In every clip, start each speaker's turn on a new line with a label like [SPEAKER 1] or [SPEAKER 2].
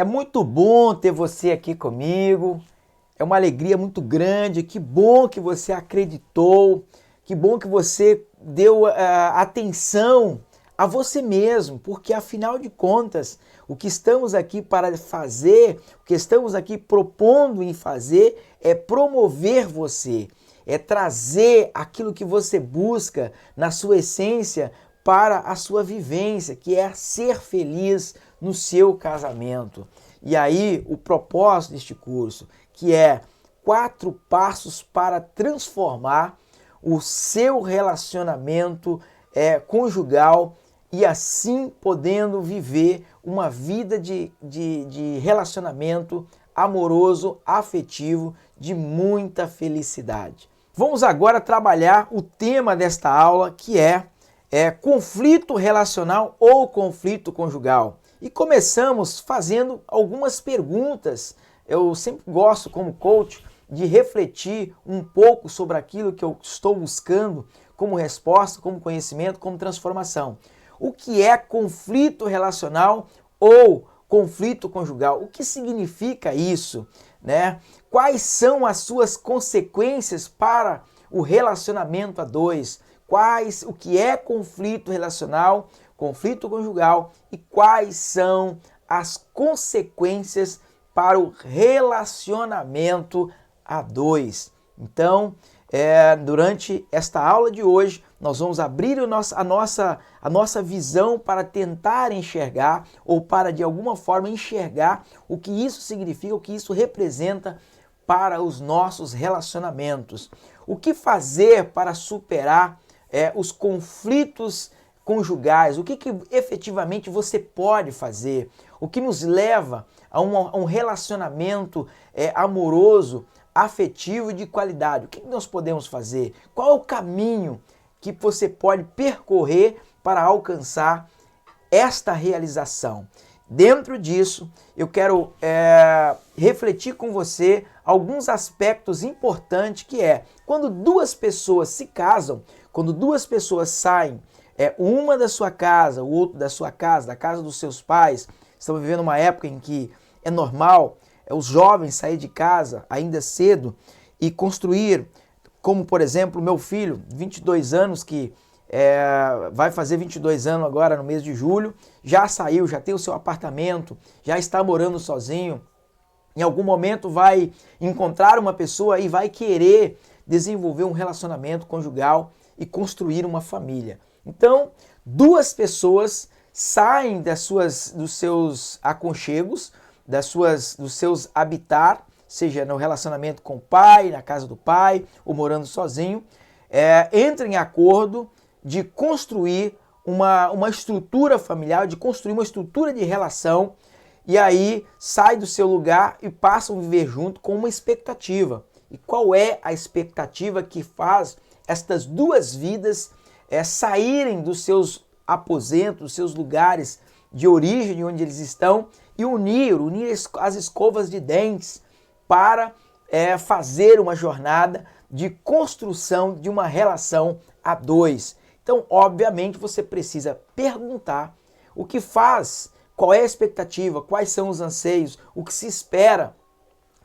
[SPEAKER 1] É muito bom ter você aqui comigo. É uma alegria muito grande. Que bom que você acreditou. Que bom que você deu atenção a você mesmo, porque afinal de contas, o que estamos aqui para fazer, o que estamos aqui propondo em fazer é promover você, é trazer aquilo que você busca na sua essência para a sua vivência, que é ser feliz no seu casamento. E aí, o propósito deste curso, que é 4 passos para transformar o seu relacionamento conjugal e assim podendo viver uma vida de relacionamento amoroso, afetivo, de muita felicidade. Vamos agora trabalhar o tema desta aula, que é conflito relacional ou conflito conjugal. E começamos fazendo algumas perguntas. Eu sempre gosto, como coach, de refletir um pouco sobre aquilo que eu estou buscando como resposta, como conhecimento, como transformação. O que é conflito relacional ou conflito conjugal? O que significa isso, né? Quais são as suas consequências para o relacionamento a dois? O que é conflito relacional, conflito conjugal e quais são as consequências para o relacionamento a dois. Então, durante esta aula de hoje, nós vamos abrir a nossa visão para tentar enxergar ou para de alguma forma enxergar o que isso significa, o que isso representa para os nossos relacionamentos. O que fazer para superar os conflitos conjugais? O que efetivamente você pode fazer? O que nos leva a um relacionamento amoroso, afetivo e de qualidade? O que nós podemos fazer? Qual é o caminho que você pode percorrer para alcançar esta realização? Dentro disso, eu quero refletir com você alguns aspectos importantes, que é quando duas pessoas se casam, quando duas pessoas saem, uma da sua casa, o outro da sua casa, da casa dos seus pais. Estamos vivendo uma época em que é normal os jovens sair de casa ainda cedo e construir, como por exemplo meu filho, 22 anos, que vai fazer 22 anos agora no mês de julho, já saiu, já tem o seu apartamento, já está morando sozinho. Em algum momento vai encontrar uma pessoa e vai querer desenvolver um relacionamento conjugal e construir uma família. Então, duas pessoas saem dos seus aconchegos, dos seus habitar, seja no relacionamento com o pai, na casa do pai, ou morando sozinho, entram em acordo de construir uma estrutura familiar, de construir uma estrutura de relação, e aí sai do seu lugar e passam a viver junto com uma expectativa. E qual é a expectativa que faz estas duas vidas saírem dos seus aposentos, dos seus lugares de origem, de onde eles estão, e unir as escovas de dentes para fazer uma jornada de construção de uma relação a dois? Então, obviamente, você precisa perguntar o que faz, qual é a expectativa, quais são os anseios, o que se espera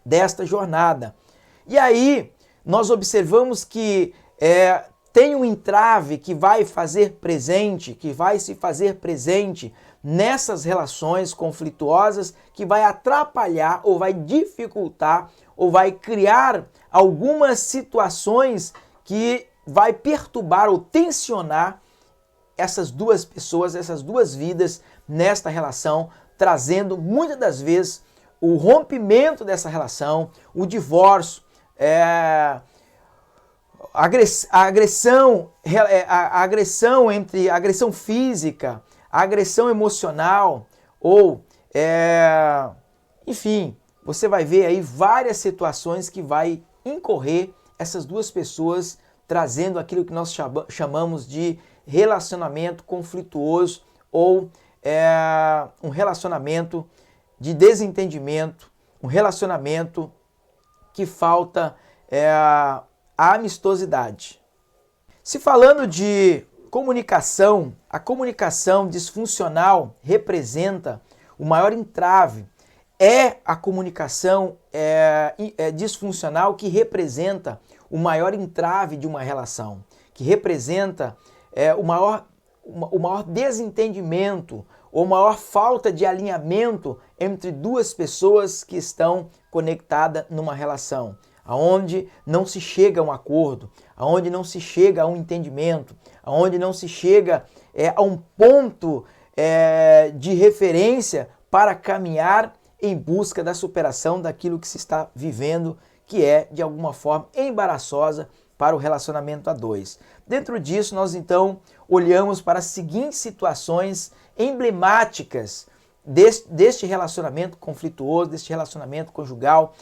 [SPEAKER 1] desta jornada. E aí, nós observamos que tem um entrave que vai se fazer presente nessas relações conflituosas, que vai atrapalhar ou vai dificultar ou vai criar algumas situações que vai perturbar ou tensionar essas duas pessoas, essas duas vidas nesta relação, trazendo muitas das vezes o rompimento dessa relação, o divórcio, a agressão física, a agressão emocional, ou enfim, você vai ver aí várias situações que vai incorrer essas duas pessoas, trazendo aquilo que nós chamamos de relacionamento conflituoso, ou um relacionamento de desentendimento, um relacionamento que falta a amistosidade. Se falando de comunicação, a comunicação disfuncional representa o maior entrave é a comunicação disfuncional que representa o maior entrave de uma relação, que representa o maior desentendimento ou maior falta de alinhamento entre duas pessoas que estão conectadas numa relação, aonde não se chega a um acordo, aonde não se chega a um entendimento, aonde não se chega a um ponto de referência para caminhar em busca da superação daquilo que se está vivendo, que é, de alguma forma, embaraçosa para o relacionamento a dois. Dentro disso, nós então olhamos para as seguintes situações emblemáticas deste relacionamento conflituoso, deste relacionamento conjugal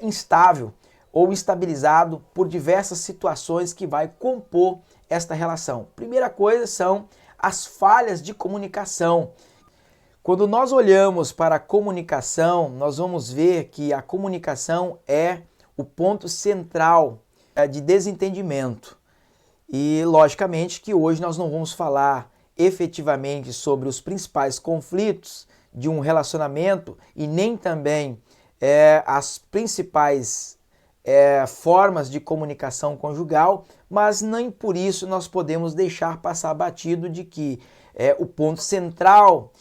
[SPEAKER 1] instável ou instabilizado por diversas situações que vai compor esta relação. Primeira coisa são as falhas de comunicação. Quando nós olhamos para a comunicação, nós vamos ver que a comunicação é o ponto central de desentendimento. E, logicamente, que hoje nós não vamos falar efetivamente sobre os principais conflitos de um relacionamento e nem também as principais formas de comunicação conjugal, mas nem por isso nós podemos deixar passar batido de que o ponto central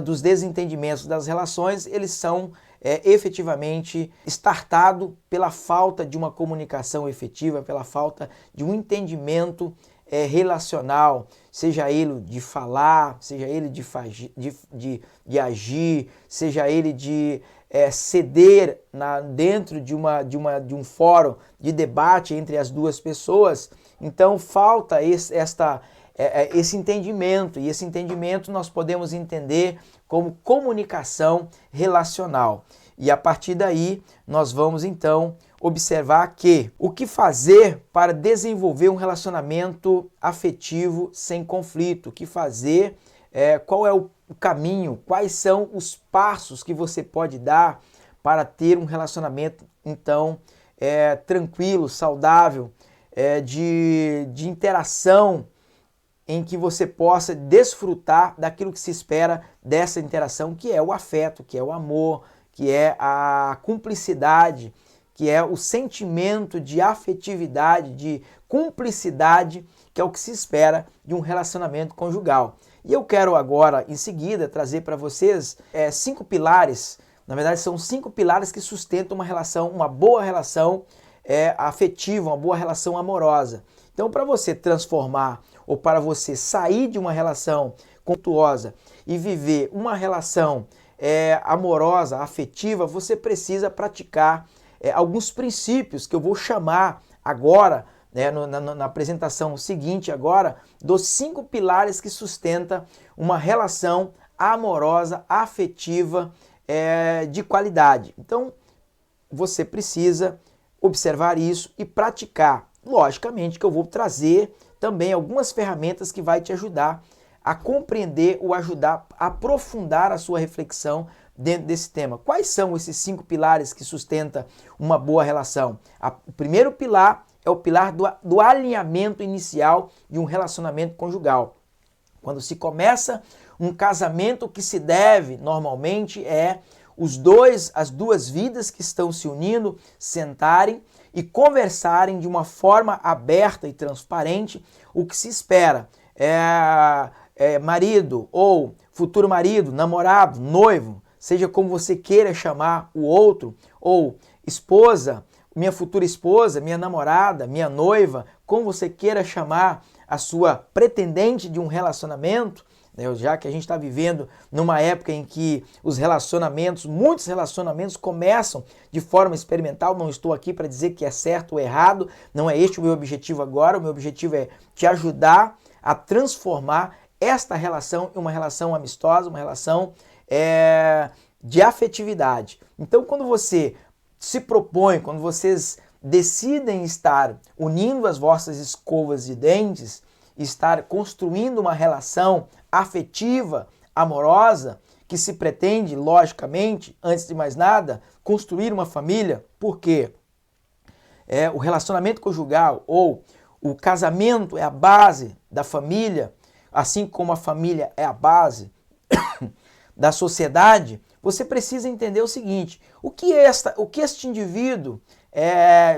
[SPEAKER 1] dos desentendimentos das relações, eles são efetivamente startados pela falta de uma comunicação efetiva, pela falta de um entendimento relacional, seja ele de falar, seja ele de agir, seja ele de ceder dentro de um fórum de debate entre as duas pessoas. Então falta esse entendimento, e esse entendimento nós podemos entender como comunicação relacional. E a partir daí nós vamos então observar o que fazer para desenvolver um relacionamento afetivo sem conflito, o que fazer, qual é o caminho, quais são os passos que você pode dar para ter um relacionamento então tranquilo, saudável, de interação, em que você possa desfrutar daquilo que se espera dessa interação, que é o afeto, que é o amor, que é a cumplicidade, que é o sentimento de afetividade, de cumplicidade, que é o que se espera de um relacionamento conjugal. E eu quero agora, em seguida, trazer para vocês 5 pilares, na verdade são 5 pilares que sustentam uma boa relação afetiva, uma boa relação amorosa. Então, para você transformar ou para você sair de uma relação conflituosa e viver uma relação amorosa, afetiva, você precisa praticar alguns princípios que eu vou chamar agora, na apresentação seguinte agora, dos 5 pilares que sustentam uma relação amorosa, afetiva, de qualidade. Então, você precisa observar isso e praticar. Logicamente que eu vou trazer também algumas ferramentas que vai te ajudar a compreender ou ajudar a aprofundar a sua reflexão dentro desse tema. Quais são esses 5 pilares que sustentam uma boa relação? O primeiro pilar é o pilar do alinhamento inicial de um relacionamento conjugal. Quando se começa um casamento, o que se deve normalmente as duas vidas que estão se unindo sentarem e conversarem de uma forma aberta e transparente o que se espera. Marido ou futuro marido, namorado, noivo, seja como você queira chamar o outro, ou esposa, minha futura esposa, minha namorada, minha noiva, como você queira chamar a sua pretendente de um relacionamento, já que a gente está vivendo numa época em que muitos relacionamentos começam de forma experimental. Não estou aqui para dizer que é certo ou errado, não é este o meu objetivo agora. O meu objetivo é te ajudar a transformar esta relação em uma relação amistosa, uma relação de afetividade. Então, quando você se propõe, quando vocês decidem estar unindo as vossas escovas de dentes, estar construindo uma relação afetiva, amorosa, que se pretende, logicamente, antes de mais nada, construir uma família, porque o relacionamento conjugal ou o casamento é a base da família, assim como a família é a base da sociedade, você precisa entender o seguinte: o que este indivíduo,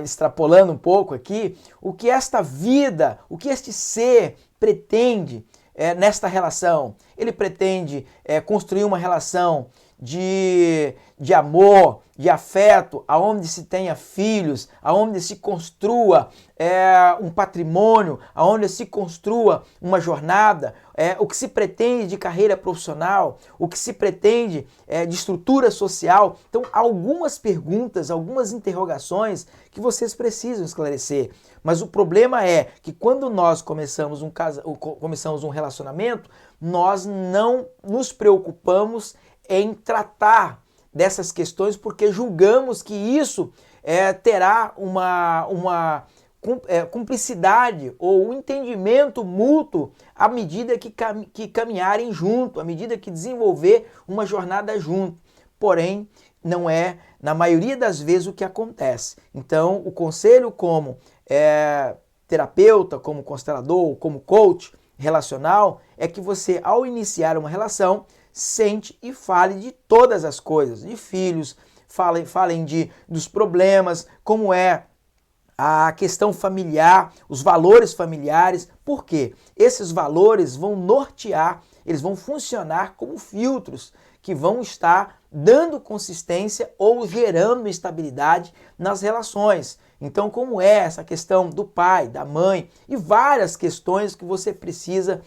[SPEAKER 1] extrapolando um pouco aqui, o que esta vida, o que este ser pretende nesta relação? Ele pretende construir uma relação de amor, de afeto, aonde se tenha filhos, aonde se construa um patrimônio, aonde se construa uma jornada, o que se pretende de carreira profissional, o que se pretende de estrutura social. Então, algumas perguntas, algumas interrogações que vocês precisam esclarecer. Mas o problema é que quando nós começamos um relacionamento, nós não nos preocupamos em tratar dessas questões porque julgamos que isso terá uma cumplicidade ou um entendimento mútuo à medida que caminharem junto, à medida que desenvolver uma jornada junto. Porém, não é, na maioria das vezes, o que acontece. Então, o conselho como terapeuta, como constelador, como coach relacional, é que você, ao iniciar uma relação, sente e fale de todas as coisas, de filhos, falem dos problemas, como é a questão familiar, os valores familiares. Por quê? Esses valores vão nortear, eles vão funcionar como filtros que vão estar dando consistência ou gerando estabilidade nas relações. Então, como é essa questão do pai, da mãe e várias questões que você precisa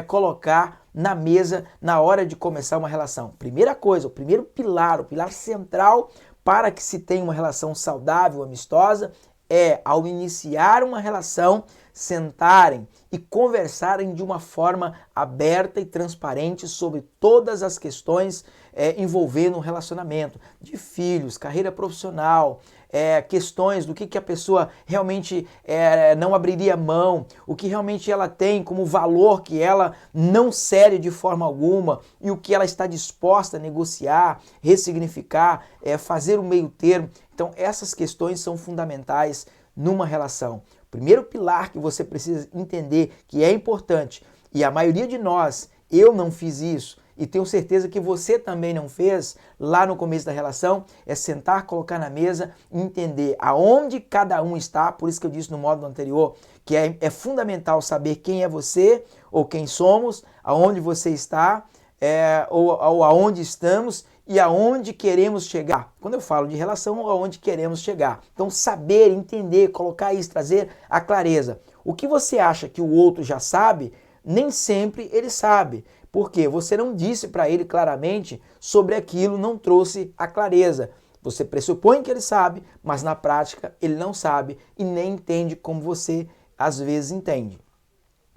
[SPEAKER 1] colocar na mesa na hora de começar uma relação. Primeira coisa, o primeiro pilar, o pilar central para que se tenha uma relação saudável, amistosa, ao iniciar uma relação, sentarem e conversarem de uma forma aberta e transparente sobre todas as questões envolvendo um relacionamento, de filhos, carreira profissional, questões do que a pessoa realmente não abriria mão, o que realmente ela tem como valor que ela não cede de forma alguma e o que ela está disposta a negociar, ressignificar, fazer o meio termo. Então essas questões são fundamentais numa relação. O primeiro pilar que você precisa entender que é importante, e a maioria de nós, eu não fiz isso, e tenho certeza que você também não fez lá no começo da relação, é sentar, colocar na mesa e entender aonde cada um está. Por isso que eu disse no módulo anterior que é fundamental saber quem é você ou quem somos, aonde você está ou aonde estamos e aonde queremos chegar. Quando eu falo de relação, aonde queremos chegar. Então saber, entender, colocar isso, trazer a clareza. O que você acha que o outro já sabe, nem sempre ele sabe. Porque você não disse para ele claramente sobre aquilo, não trouxe a clareza. Você pressupõe que ele sabe, mas na prática ele não sabe e nem entende como você às vezes entende.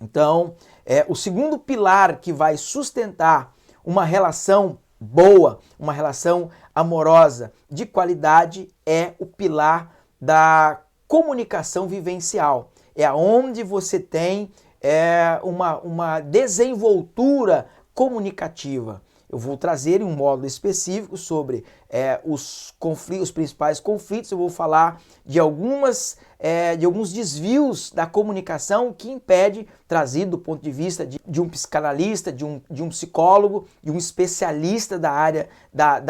[SPEAKER 1] Então, o segundo pilar que vai sustentar uma relação boa, uma relação amorosa de qualidade é o pilar da comunicação vivencial. É onde você tem uma desenvoltura comunicativa. Eu vou trazer um módulo específico sobre os principais conflitos. Eu vou falar de alguns desvios da comunicação que impede, trazido do ponto de vista de um psicanalista, de um psicólogo, de um especialista da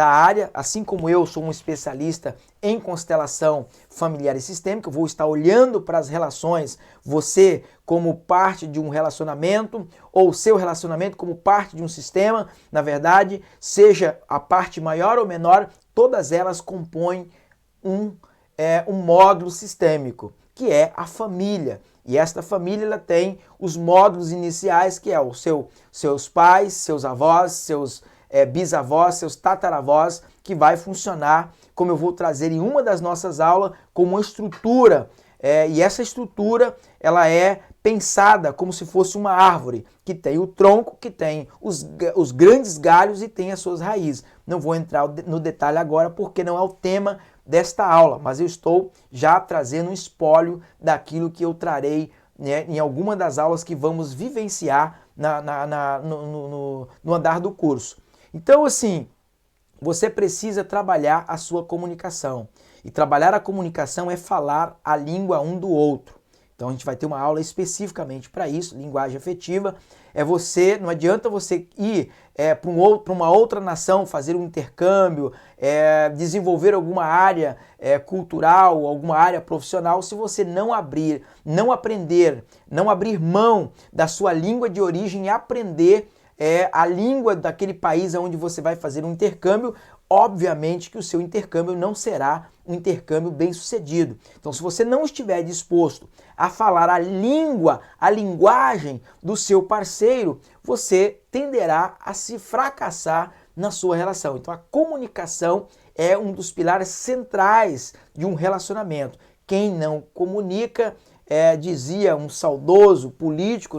[SPEAKER 1] área, assim como eu sou um especialista em constelação familiar e sistêmica. Eu vou estar olhando para as relações, você como parte de um relacionamento, ou seu relacionamento como parte de um sistema. Na verdade, seja a parte maior ou menor, todas elas compõem um módulo sistêmico, que é a família. E esta família ela tem os módulos iniciais, que é seus pais, seus avós, seus bisavós, seus tataravós, que vai funcionar, como eu vou trazer em uma das nossas aulas, como uma estrutura. E essa estrutura ela é pensada como se fosse uma árvore, que tem o tronco, que tem os grandes galhos e tem as suas raízes. Não vou entrar no detalhe agora porque não é o tema desta aula, mas eu estou já trazendo um espólio daquilo que eu trarei em alguma das aulas que vamos vivenciar no andar do curso. Então, assim, você precisa trabalhar a sua comunicação. E trabalhar a comunicação é falar a língua um do outro. Então a gente vai ter uma aula especificamente para isso, linguagem afetiva. Não adianta você ir para uma outra nação, fazer um intercâmbio, desenvolver alguma área cultural, alguma área profissional, se você não abrir mão da sua língua de origem e aprender a língua daquele país onde você vai fazer um intercâmbio. Obviamente que o seu intercâmbio não será um intercâmbio bem sucedido. Então, se você não estiver disposto a falar a linguagem do seu parceiro, você tenderá a se fracassar na sua relação. Então, a comunicação é um dos pilares centrais de um relacionamento. Quem não comunica, dizia um saudoso político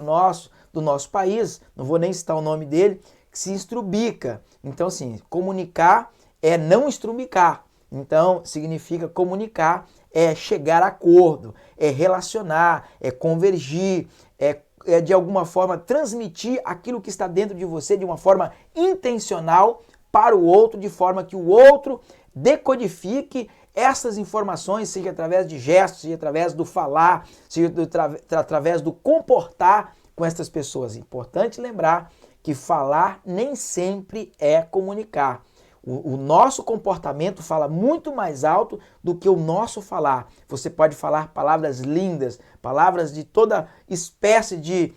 [SPEAKER 1] do nosso país, não vou nem citar o nome dele, que se estrubica. Então, assim, comunicar é não estrubicar. Então, significa comunicar é chegar a acordo, é relacionar, é convergir, é de alguma forma transmitir aquilo que está dentro de você de uma forma intencional para o outro, de forma que o outro decodifique essas informações, seja através de gestos, seja através do falar, seja através do comportar com essas pessoas. Importante lembrar que falar nem sempre é comunicar. O nosso comportamento fala muito mais alto do que o nosso falar. Você pode falar palavras lindas, palavras de toda espécie de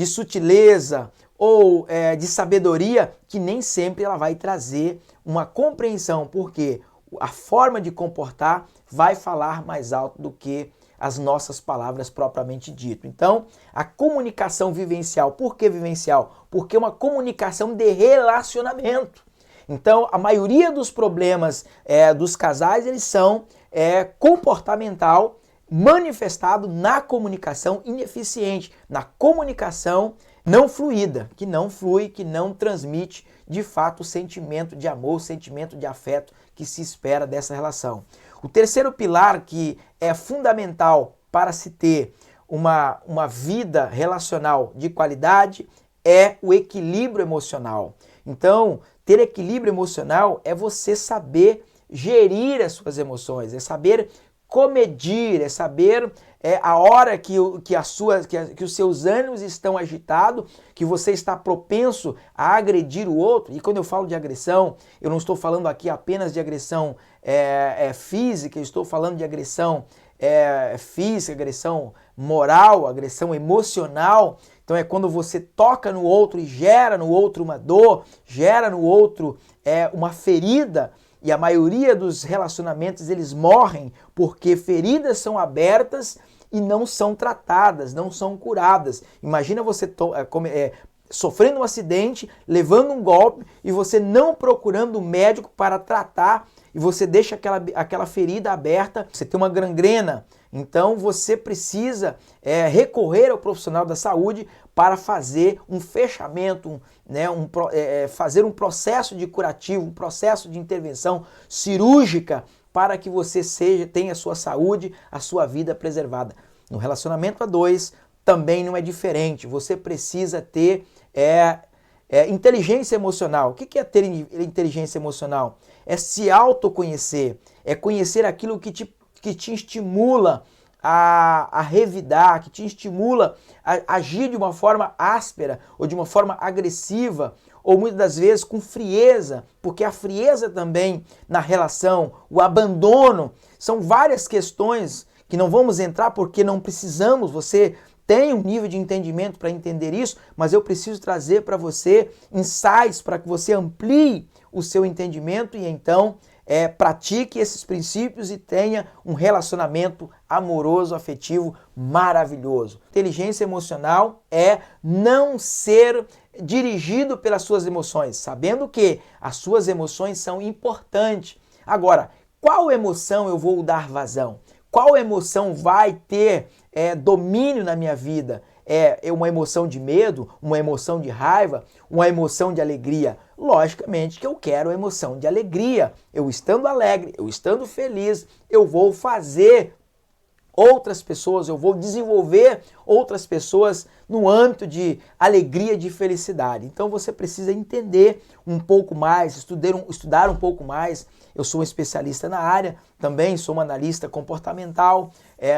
[SPEAKER 1] sutileza ou de sabedoria, que nem sempre ela vai trazer uma compreensão, porque a forma de comportar vai falar mais alto do que as nossas palavras propriamente dito. Então, a comunicação vivencial. Por que vivencial? Porque é uma comunicação de relacionamento. Então, a maioria dos problemas dos casais, eles são comportamental, manifestado na comunicação ineficiente, na comunicação não fluida, que não flui, que não transmite de fato o sentimento de amor, o sentimento de afeto que se espera dessa relação. O terceiro pilar que é fundamental para se ter uma vida relacional de qualidade é o equilíbrio emocional. Então, ter equilíbrio emocional é você saber gerir as suas emoções, é saber comedir, é saber a hora que os seus ânimos estão agitados, que você está propenso a agredir o outro. E quando eu falo de agressão, eu não estou falando aqui apenas de agressão física, eu estou falando de agressão física, agressão moral, agressão emocional. Então é quando você toca no outro e gera no outro uma dor, gera no outro uma ferida. E a maioria dos relacionamentos eles morrem porque feridas são abertas e não são tratadas, não são curadas. Imagina você sofrendo um acidente, levando um golpe e você não procurando um médico para tratar e você deixa aquela ferida aberta, você tem uma gangrena. Então você precisa recorrer ao profissional da saúde para fazer um fechamento, fazer um processo de curativo, um processo de intervenção cirúrgica para que você tenha a sua saúde, a sua vida preservada. No relacionamento a dois também não é diferente. Você precisa ter inteligência emocional. O que é ter inteligência emocional? É se autoconhecer, é conhecer aquilo que te estimula a revidar, que te estimula a agir de uma forma áspera ou de uma forma agressiva, ou muitas das vezes com frieza, porque a frieza também na relação, o abandono, são várias questões que não vamos entrar porque não precisamos, você tem um nível de entendimento para entender isso, mas eu preciso trazer para você insights para que você amplie o seu entendimento e então pratique esses princípios e tenha um relacionamento amoroso, afetivo, maravilhoso. Inteligência emocional é não ser dirigido pelas suas emoções, sabendo que as suas emoções são importantes. Agora, qual emoção eu vou dar vazão? Qual emoção vai ter domínio na minha vida? É uma emoção de medo, uma emoção de raiva, uma emoção de alegria? Logicamente que eu quero a emoção de alegria. Eu estando alegre, eu estando feliz, eu vou fazer outras pessoas, eu vou desenvolver outras pessoas no âmbito de alegria, de felicidade. Então você precisa entender um pouco mais, estudar um pouco mais. Eu sou um especialista na área, também sou um analista comportamental,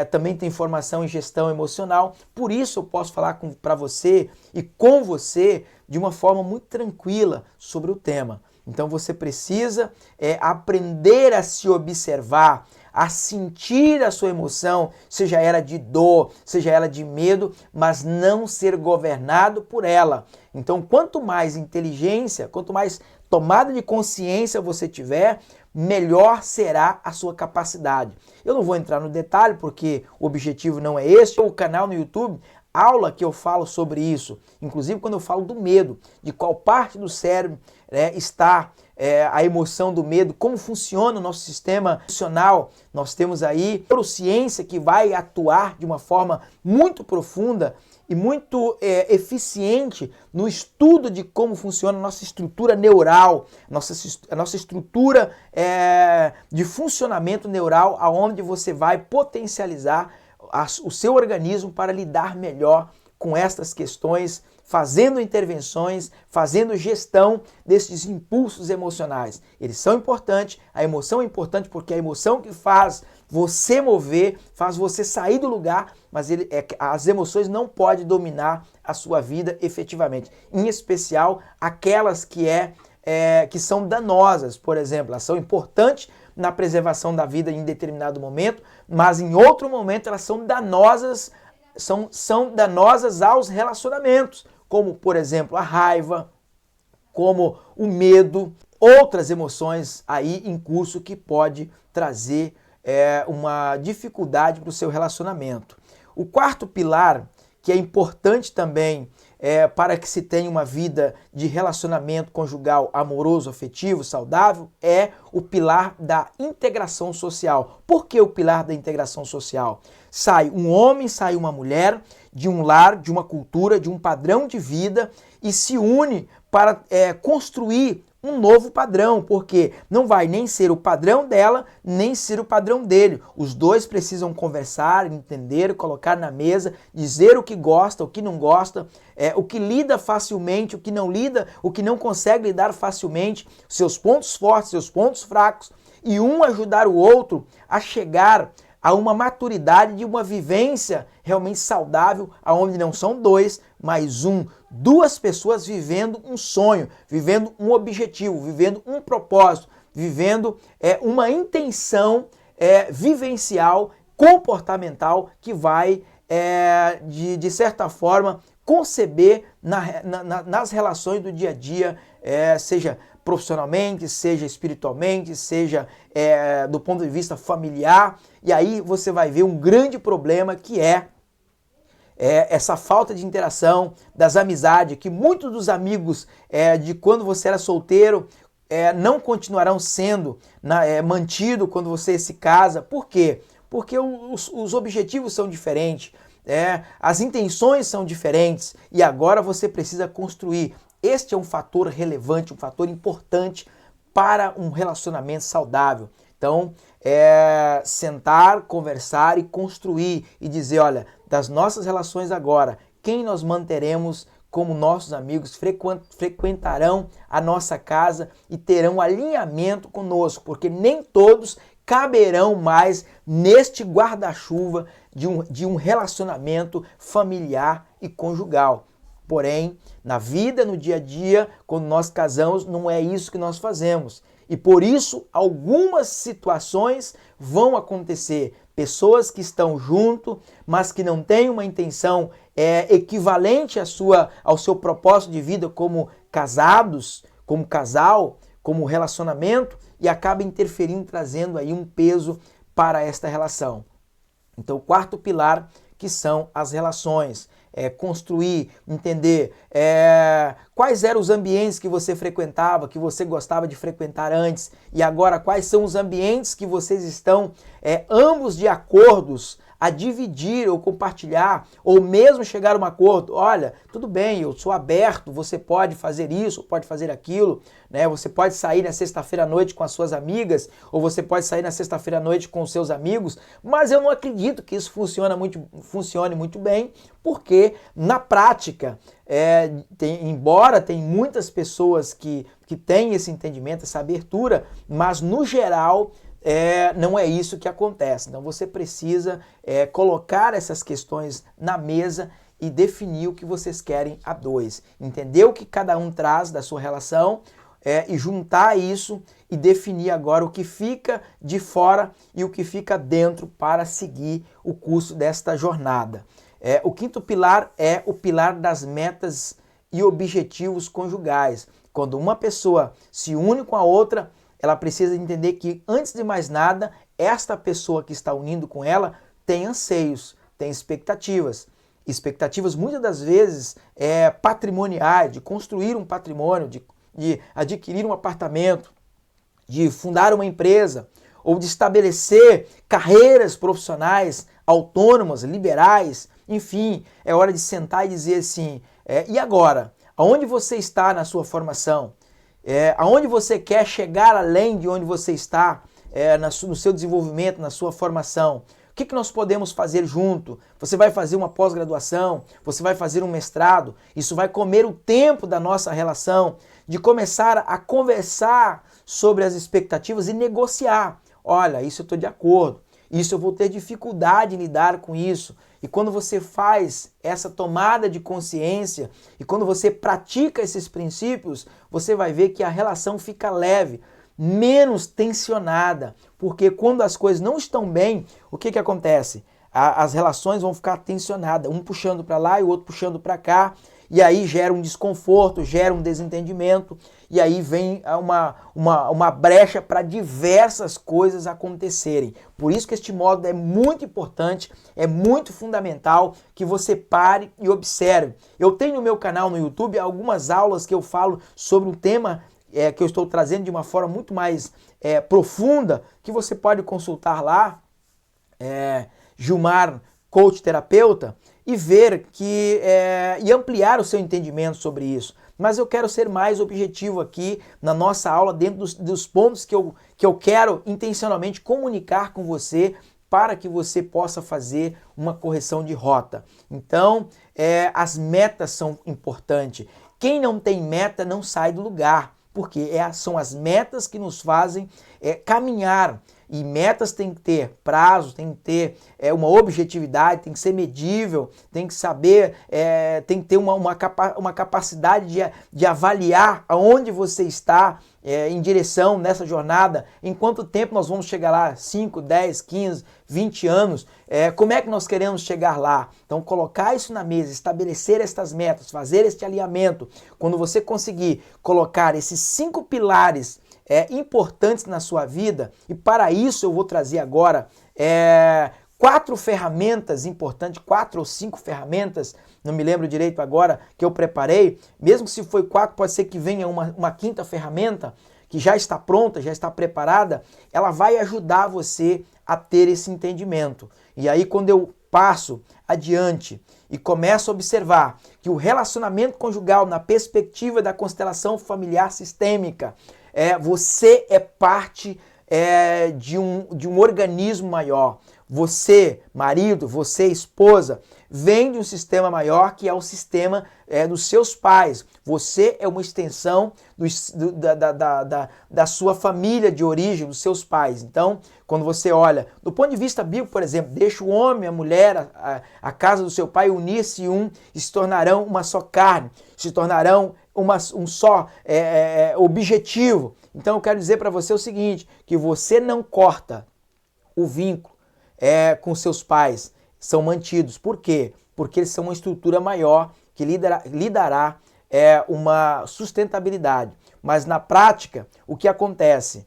[SPEAKER 1] também tenho formação em gestão emocional, por isso eu posso falar para você e com você de uma forma muito tranquila sobre o tema. Então você precisa aprender a se observar, a sentir a sua emoção, seja ela de dor, seja ela de medo, mas não ser governado por ela. Então, quanto mais inteligência, quanto mais tomada de consciência você tiver, melhor será a sua capacidade. Eu não vou entrar no detalhe porque o objetivo não é esse. O canal no YouTube, aula que eu falo sobre isso, inclusive quando eu falo do medo, de qual parte do cérebro está a emoção do medo, como funciona o nosso sistema emocional. Nós temos aí neurociência que vai atuar de uma forma muito profunda e muito eficiente no estudo de como funciona a nossa estrutura neural, a nossa estrutura de funcionamento neural, aonde você vai potencializar o seu organismo para lidar melhor com estas questões, fazendo intervenções, fazendo gestão desses impulsos emocionais. Eles são importantes, a emoção é importante porque é a emoção que faz você mover, faz você sair do lugar, mas as emoções não podem dominar a sua vida efetivamente, em especial aquelas que são danosas, por exemplo, elas são importantes na preservação da vida em determinado momento, mas em outro momento elas são danosas, são danosas aos relacionamentos, como, por exemplo, a raiva, como o medo, outras emoções aí em curso que pode trazer uma dificuldade para o seu relacionamento. O quarto pilar, que é importante também para que se tenha uma vida de relacionamento conjugal amoroso, afetivo, saudável, é o pilar da integração social. Por que o pilar da integração social? Sai um homem, sai uma mulher de um lar, de uma cultura, de um padrão de vida e se une para construir um novo padrão, porque não vai nem ser o padrão dela, nem ser o padrão dele. Os dois precisam conversar, entender, colocar na mesa, dizer o que gosta, o que não gosta, o que lida facilmente, o que não lida, o que não consegue lidar facilmente, seus pontos fortes, seus pontos fracos, e um ajudar o outro a chegar a uma maturidade de uma vivência realmente saudável, aonde não são dois, mas duas pessoas vivendo um sonho, vivendo um objetivo, vivendo um propósito, vivendo uma intenção vivencial, comportamental, que vai, de certa forma, conceber nas relações do dia a dia, seja profissionalmente, seja espiritualmente, seja do ponto de vista familiar. E aí você vai ver um grande problema que é essa falta de interação, das amizades, que muitos dos amigos de quando você era solteiro não continuarão sendo mantidos quando você se casa. Por quê? Porque os objetivos são diferentes, as intenções são diferentes e agora você precisa construir. Este é um fator relevante, um fator importante para um relacionamento saudável. Então, sentar, conversar e construir e dizer, olha, das nossas relações agora, quem nós manteremos como nossos amigos, frequentarão a nossa casa e terão alinhamento conosco, porque nem todos caberão mais neste guarda-chuva de um relacionamento familiar e conjugal. Porém, na vida, no dia a dia, quando nós casamos, não é isso que nós fazemos. E por isso, algumas situações vão acontecer. Pessoas que estão junto, mas que não têm uma intenção equivalente ao seu propósito de vida como casados, como casal, como relacionamento, e acaba interferindo, trazendo aí um peso para esta relação. Então, o quarto pilar, que são as relações. Construir, entender quais eram os ambientes que você frequentava, que você gostava de frequentar antes, e agora quais são os ambientes que vocês estão ambos de acordos a dividir ou compartilhar, ou mesmo chegar a um acordo. Olha, tudo bem, eu sou aberto, você pode fazer isso, pode fazer aquilo, né? Você pode sair na sexta-feira à noite com as suas amigas, ou você pode sair na sexta-feira à noite com os seus amigos, mas eu não acredito que isso funcione muito bem, porque na prática, embora tem muitas pessoas que têm esse entendimento, essa abertura, mas no geral não é isso que acontece. Então você precisa colocar essas questões na mesa e definir o que vocês querem a dois. Entender o que cada um traz da sua relação e juntar isso e definir agora o que fica de fora e o que fica dentro para seguir o curso desta jornada. O quinto pilar é o pilar das metas e objetivos conjugais. Quando uma pessoa se une com a outra, ela precisa entender que, antes de mais nada, esta pessoa que está unindo com ela tem anseios, tem expectativas. Expectativas muitas das vezes patrimoniais, de construir um patrimônio, de adquirir um apartamento, de fundar uma empresa, ou de estabelecer carreiras profissionais autônomas, liberais. Enfim, é hora de sentar e dizer assim, e agora? Aonde você está na sua formação? Aonde você quer chegar além de onde você está no seu desenvolvimento, na sua formação? O que nós podemos fazer junto? Você vai fazer uma pós-graduação? Você vai fazer um mestrado? Isso vai comer o tempo da nossa relação, de começar a conversar sobre as expectativas e negociar. Olha, isso eu estou de acordo. Isso eu vou ter dificuldade em lidar com isso. E quando você faz essa tomada de consciência e quando você pratica esses princípios, você vai ver que a relação fica leve, menos tensionada. Porque quando as coisas não estão bem, o que acontece? As relações vão ficar tensionadas, um puxando para lá e o outro puxando para cá. E aí gera um desconforto, gera um desentendimento, e aí vem uma brecha para diversas coisas acontecerem. Por isso que este módulo é muito importante, é muito fundamental que você pare e observe. Eu tenho no meu canal no YouTube algumas aulas que eu falo sobre um tema que eu estou trazendo de uma forma muito mais profunda, que você pode consultar lá, Gilmar Coach Terapeuta, e ver e ampliar o seu entendimento sobre isso. Mas eu quero ser mais objetivo aqui na nossa aula, dentro dos pontos que eu quero intencionalmente comunicar com você, para que você possa fazer uma correção de rota. Então, as metas são importantes. Quem não tem meta não sai do lugar, porque são as metas que nos fazem caminhar. E metas tem que ter prazo, tem que ter uma objetividade, tem que ser medível, tem que saber, tem que ter uma capacidade de avaliar aonde você está em direção nessa jornada, em quanto tempo nós vamos chegar lá, 5, 10, 15, 20 anos, como é que nós queremos chegar lá. Então colocar isso na mesa, estabelecer estas metas, fazer este alinhamento, quando você conseguir colocar esses 5 pilares importantes na sua vida, e para isso eu vou trazer agora 4 ferramentas importantes, 4 ou 5 ferramentas, não me lembro direito agora, que eu preparei. Mesmo que se foi 4, pode ser que venha uma quinta ferramenta que já está pronta, já está preparada. Ela vai ajudar você a ter esse entendimento. E aí quando eu passo adiante e começo a observar que o relacionamento conjugal na perspectiva da constelação familiar sistêmica, você é parte de um organismo maior. Você, marido, você, esposa, vem de um sistema maior, que é o sistema dos seus pais. Você é uma extensão da sua família de origem, dos seus pais. Então, quando você olha, do ponto de vista bíblico, por exemplo, deixa o homem, a mulher, a casa do seu pai unir-se e se tornarão uma só carne, se tornarão um só objetivo. Então eu quero dizer para você o seguinte, que você não corta o vínculo com seus pais, são mantidos. Por quê? Porque eles são uma estrutura maior que lhe dará uma sustentabilidade. Mas na prática, o que acontece?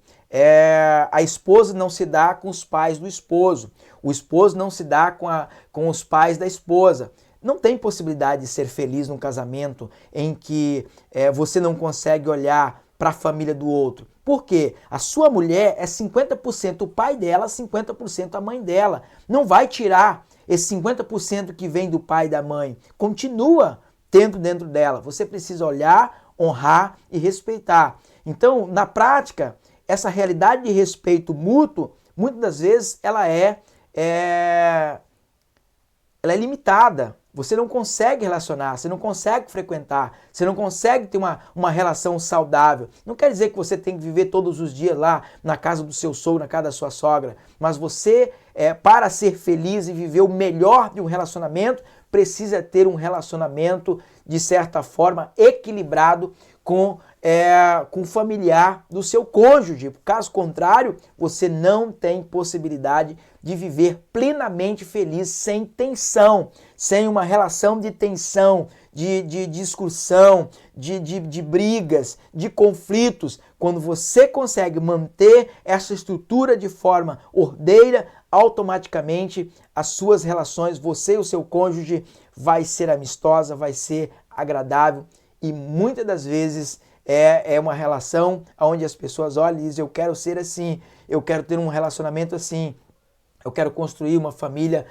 [SPEAKER 1] A esposa não se dá com os pais do esposo, o esposo não se dá com os pais da esposa. Não tem possibilidade de ser feliz num casamento em que você não consegue olhar para a família do outro. Por quê? A sua mulher é 50% o pai dela, 50% a mãe dela. Não vai tirar esse 50% que vem do pai e da mãe. Continua tendo dentro dela. Você precisa olhar, honrar e respeitar. Então, na prática, essa realidade de respeito mútuo, muitas das vezes, ela é limitada. Você não consegue relacionar, você não consegue frequentar, você não consegue ter uma relação saudável. Não quer dizer que você tem que viver todos os dias lá na casa do seu sogro, na casa da sua sogra, mas você, para ser feliz e viver o melhor de um relacionamento, precisa ter um relacionamento, de certa forma, equilibrado com o familiar do seu cônjuge. Caso contrário, você não tem possibilidade de viver plenamente feliz sem tensão, sem uma relação de tensão, de discussão, de brigas, de conflitos. Quando você consegue manter essa estrutura de forma ordeira, automaticamente as suas relações, você e o seu cônjuge, vai ser amistosa, vai ser agradável e muitas das vezes é uma relação onde as pessoas olham e dizem: eu quero ser assim, eu quero ter um relacionamento assim, eu quero construir uma família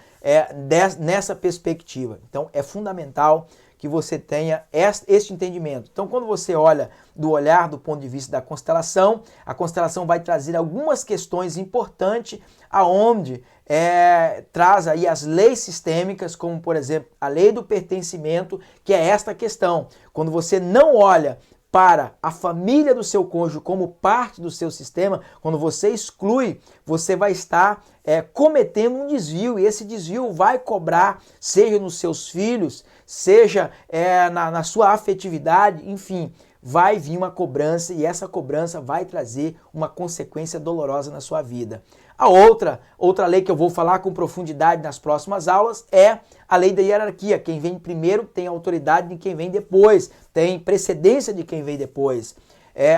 [SPEAKER 1] nessa perspectiva. Então é fundamental que você tenha este entendimento. Então, quando você olha do ponto de vista da constelação, a constelação vai trazer algumas questões importantes aonde traz aí as leis sistêmicas, como por exemplo a lei do pertencimento, que é esta questão. Quando você não olha para a família do seu cônjuge como parte do seu sistema, quando você exclui, você vai estar cometendo um desvio, e esse desvio vai cobrar, seja nos seus filhos, seja na sua afetividade, enfim, vai vir uma cobrança e essa cobrança vai trazer uma consequência dolorosa na sua vida. A outra lei que eu vou falar com profundidade nas próximas aulas é a lei da hierarquia. Quem vem primeiro tem autoridade de quem vem depois, tem precedência de quem vem depois.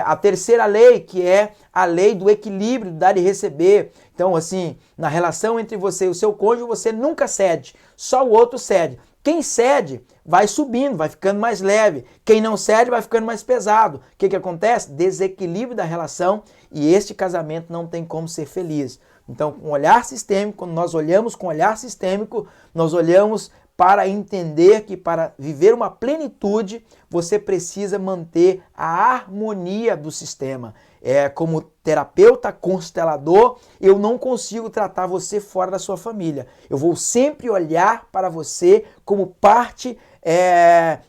[SPEAKER 1] A terceira lei, que é a lei do equilíbrio, do dar e receber. Então, assim, na relação entre você e o seu cônjuge, você nunca cede, só o outro cede. Quem cede vai subindo, vai ficando mais leve. Quem não cede vai ficando mais pesado. O que acontece? Desequilíbrio da relação, e este casamento não tem como ser feliz. Então, com olhar sistêmico, quando nós olhamos com olhar sistêmico, nós olhamos para entender que para viver uma plenitude, você precisa manter a harmonia do sistema. Como terapeuta constelador, eu não consigo tratar você fora da sua família. Eu vou sempre olhar para você como parte,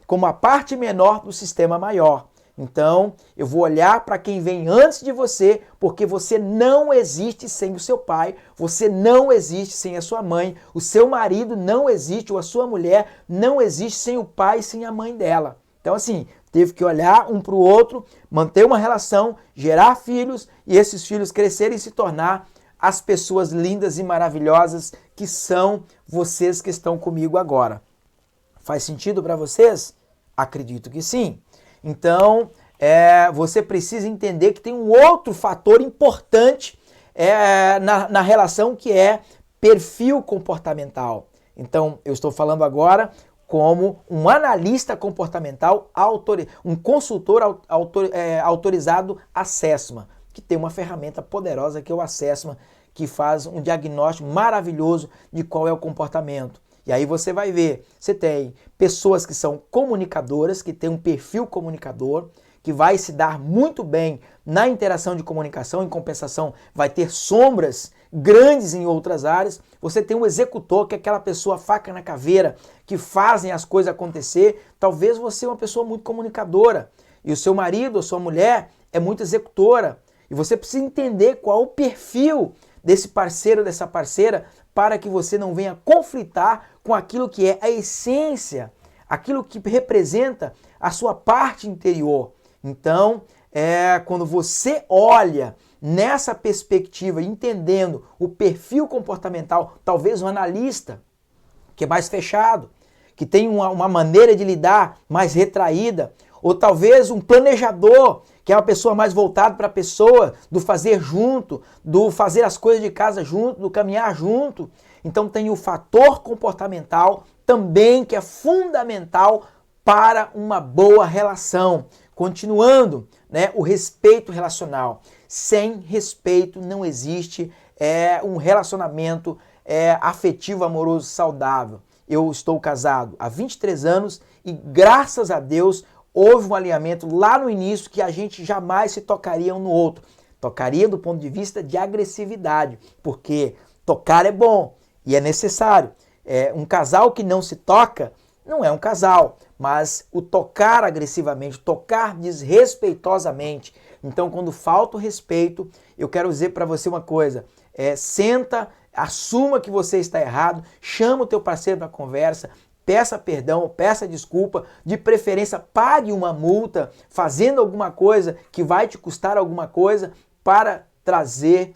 [SPEAKER 1] como a parte menor do sistema maior. Então, eu vou olhar para quem vem antes de você, porque você não existe sem o seu pai, você não existe sem a sua mãe, o seu marido não existe, ou a sua mulher não existe sem o pai e sem a mãe dela. Então, assim, teve que olhar um para o outro, manter uma relação, gerar filhos e esses filhos crescerem e se tornar as pessoas lindas e maravilhosas que são vocês que estão comigo agora. Faz sentido para vocês? Acredito que sim. Então, você precisa entender que tem um outro fator importante na relação, que é perfil comportamental. Então, eu estou falando agora como um analista comportamental, um consultor autorizado Assessment, que tem uma ferramenta poderosa que é o Assessment, que faz um diagnóstico maravilhoso de qual é o comportamento. E aí você vai ver, você tem pessoas que são comunicadoras, que têm um perfil comunicador, que vai se dar muito bem na interação de comunicação, em compensação vai ter sombras grandes em outras áreas. Você tem um executor, que é aquela pessoa faca na caveira, que fazem as coisas acontecer. Talvez você é uma pessoa muito comunicadora e o seu marido ou sua mulher é muito executora. E você precisa entender qual o perfil desse parceiro, dessa parceira, para que você não venha conflitar com aquilo que é a essência, aquilo que representa a sua parte interior. Então, quando você olha nessa perspectiva, entendendo o perfil comportamental, talvez um analista que é mais fechado, que tem uma maneira de lidar mais retraída, ou talvez um planejador, que é uma pessoa mais voltada para a pessoa, do fazer junto, do fazer as coisas de casa junto, do caminhar junto. Então tem o fator comportamental também, que é fundamental para uma boa relação. Continuando né, o respeito relacional. Sem respeito não existe um relacionamento afetivo, amoroso, saudável. Eu estou casado há 23 anos e graças a Deus houve um alinhamento lá no início que a gente jamais se tocaria um no outro. Tocaria do ponto de vista de agressividade, porque tocar é bom e é necessário. Um casal que não se toca não é um casal, mas o tocar agressivamente, tocar desrespeitosamente. Então, quando falta o respeito, eu quero dizer para você uma coisa, senta, assuma que você está errado, chama o teu parceiro para conversa, peça perdão, peça desculpa, de preferência pague uma multa, fazendo alguma coisa que vai te custar alguma coisa para trazer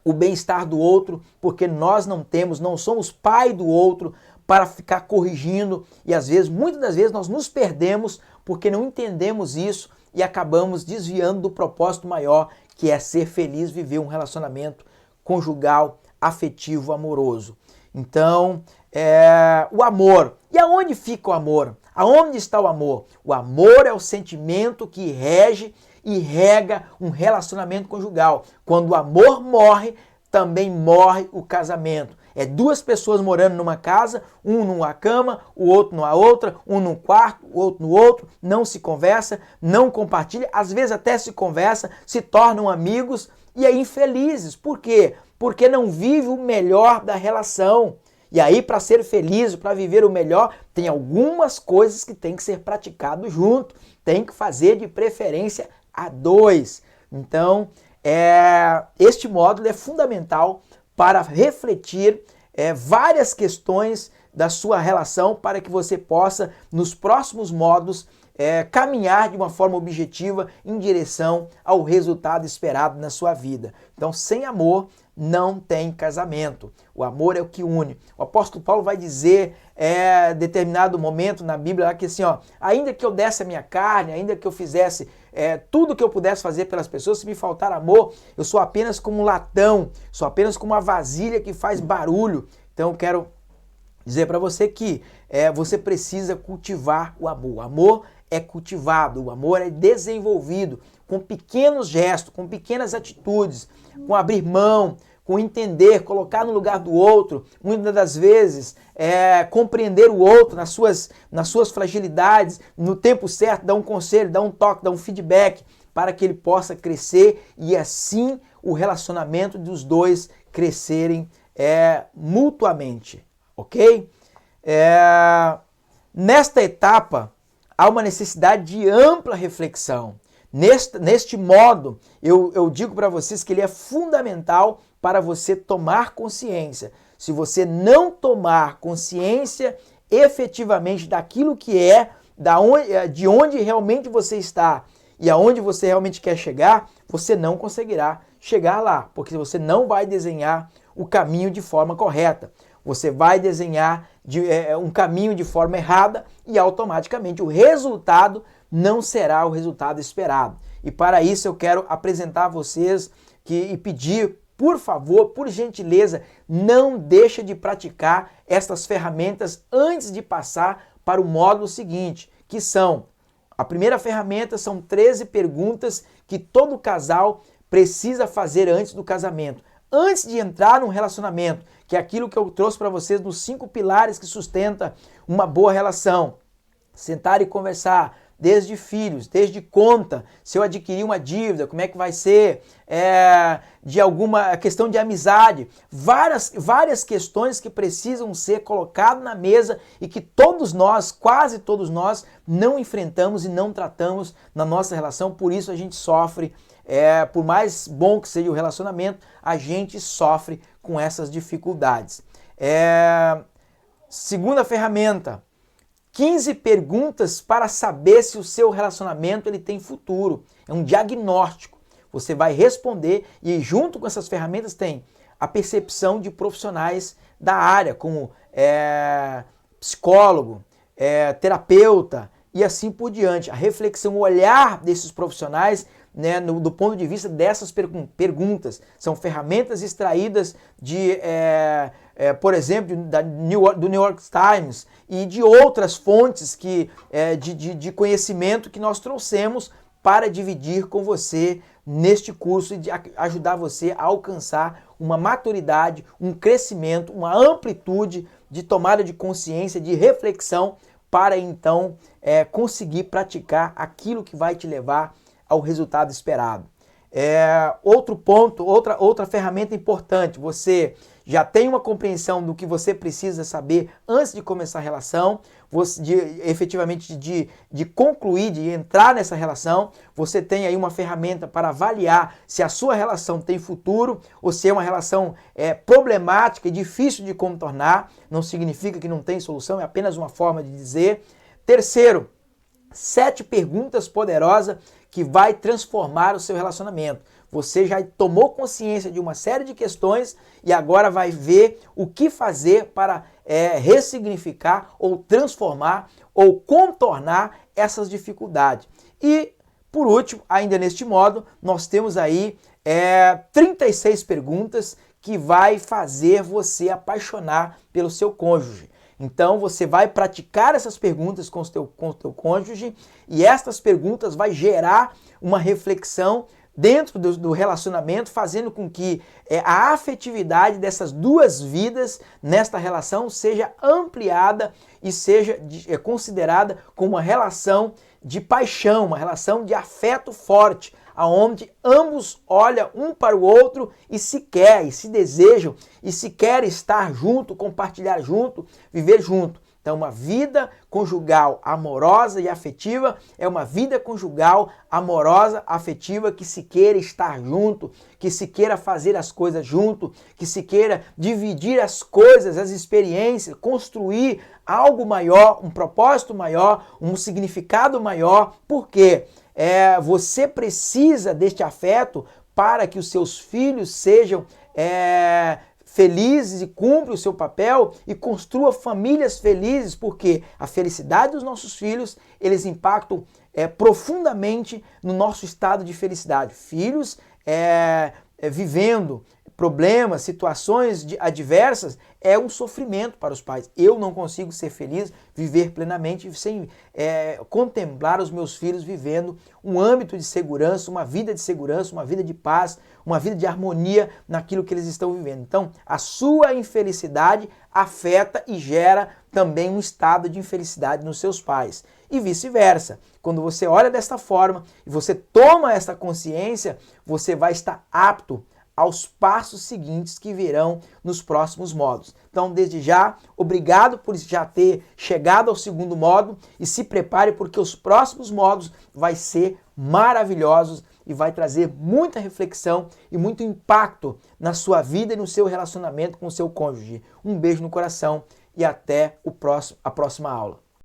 [SPEAKER 1] o bem-estar do outro, porque nós não somos pai do outro para ficar corrigindo e às vezes, muitas das vezes nós nos perdemos porque não entendemos isso e acabamos desviando do propósito maior, que é ser feliz, viver um relacionamento conjugal, afetivo, amoroso. Então, o amor. E aonde fica o amor? Aonde está o amor? O amor é o sentimento que rege e rega um relacionamento conjugal. Quando o amor morre, também morre o casamento. É duas pessoas morando numa casa, um numa cama, o outro numa outra, um num quarto, o outro no outro, não se conversa, não compartilha, às vezes até se conversa, se tornam amigos e aí infelizes. Por quê? Porque não vive o melhor da relação. E aí, para ser feliz, para viver o melhor, tem algumas coisas que tem que ser praticado junto. Tem que fazer de preferência a dois. Então, este módulo é fundamental para refletir várias questões da sua relação para que você possa, nos próximos módulos, caminhar de uma forma objetiva em direção ao resultado esperado na sua vida. Então, sem amor, não tem casamento. O amor é o que une. O apóstolo Paulo vai dizer em determinado momento na Bíblia lá que assim, ainda que eu desse a minha carne, ainda que eu fizesse tudo que eu pudesse fazer pelas pessoas, se me faltar amor, eu sou apenas como um latão, sou apenas como uma vasilha que faz barulho. Então eu quero dizer para você que você precisa cultivar o amor. O amor é cultivado, o amor é desenvolvido com pequenos gestos, com pequenas atitudes, com abrir mão, com entender, colocar no lugar do outro, muitas das vezes compreender o outro nas suas fragilidades, no tempo certo, dar um conselho, dar um toque, dar um feedback, para que ele possa crescer e assim o relacionamento dos dois crescerem mutuamente, ok? Nesta etapa, há uma necessidade de ampla reflexão. Neste modo, eu digo para vocês que ele é fundamental para você tomar consciência. Se você não tomar consciência efetivamente daquilo que de onde realmente você está e aonde você realmente quer chegar, você não conseguirá chegar lá, porque você não vai desenhar o caminho de forma correta. Você vai desenhar um caminho de forma errada e automaticamente o resultado não será o resultado esperado. E para isso eu quero apresentar a vocês e pedir, por favor, por gentileza, não deixe de praticar estas ferramentas antes de passar para o módulo seguinte, que são, a primeira ferramenta são 13 perguntas que todo casal precisa fazer antes do casamento. Antes de entrar num relacionamento, que é aquilo que eu trouxe para vocês nos 5 pilares que sustenta uma boa relação. Sentar e conversar, desde filhos, desde conta, se eu adquirir uma dívida, como é que vai ser, de alguma questão de amizade, várias questões que precisam ser colocadas na mesa e que todos nós, quase todos nós, não enfrentamos e não tratamos na nossa relação, por isso a gente sofre. Por mais bom que seja o relacionamento, a gente sofre com essas dificuldades. Segunda ferramenta, 15 perguntas para saber se o seu relacionamento ele tem futuro. É um diagnóstico. Você vai responder e junto com essas ferramentas tem a percepção de profissionais da área, como psicólogo, terapeuta e assim por diante. A reflexão, o olhar desses profissionais, né, do ponto de vista dessas perguntas. São ferramentas extraídas por exemplo, do New York Times e de outras fontes de conhecimento que nós trouxemos para dividir com você neste curso e de ajudar você a alcançar uma maturidade, um crescimento, uma amplitude de tomada de consciência, de reflexão, para então conseguir praticar aquilo que vai te levar ao resultado esperado. Outro ponto, outra ferramenta importante, você já tem uma compreensão do que você precisa saber antes de começar a relação, efetivamente de concluir, de entrar nessa relação. Você tem aí uma ferramenta para avaliar se a sua relação tem futuro ou se é uma relação problemática e difícil de contornar. Não significa que não tem solução, é apenas uma forma de dizer. Terceiro, 7 perguntas poderosas que vai transformar o seu relacionamento. Você já tomou consciência de uma série de questões e agora vai ver o que fazer para ressignificar ou transformar ou contornar essas dificuldades. E, por último, ainda neste modo, nós temos aí 36 perguntas que vai fazer você apaixonar pelo seu cônjuge. Então você vai praticar essas perguntas com o teu cônjuge e estas perguntas vai gerar uma reflexão dentro do relacionamento, fazendo com que a afetividade dessas duas vidas nesta relação seja ampliada e seja considerada como uma relação de paixão, uma relação de afeto forte, aonde ambos olham um para o outro e se querem, e se desejam, e se querem estar junto, compartilhar junto, viver junto. Então, uma vida conjugal amorosa e afetiva é uma vida conjugal amorosa, afetiva, que se queira estar junto, que se queira fazer as coisas junto, que se queira dividir as coisas, as experiências, construir algo maior, um propósito maior, um significado maior. Por quê? Você precisa deste afeto para que os seus filhos sejam felizes e cumpram o seu papel e construam famílias felizes, porque a felicidade dos nossos filhos, eles impactam profundamente no nosso estado de felicidade. Filhos vivendo problemas, situações adversas, é um sofrimento para os pais. Eu não consigo ser feliz, viver plenamente, sem contemplar os meus filhos vivendo um âmbito de segurança, uma vida de paz, uma vida de harmonia naquilo que eles estão vivendo. Então, a sua infelicidade afeta e gera também um estado de infelicidade nos seus pais. E vice-versa. Quando você olha desta forma e você toma essa consciência, você vai estar apto aos passos seguintes que virão nos próximos módulos. Então, desde já, obrigado por já ter chegado ao segundo módulo e se prepare porque os próximos módulos vai ser maravilhosos e vai trazer muita reflexão e muito impacto na sua vida e no seu relacionamento com o seu cônjuge. Um beijo no coração e até a próxima aula.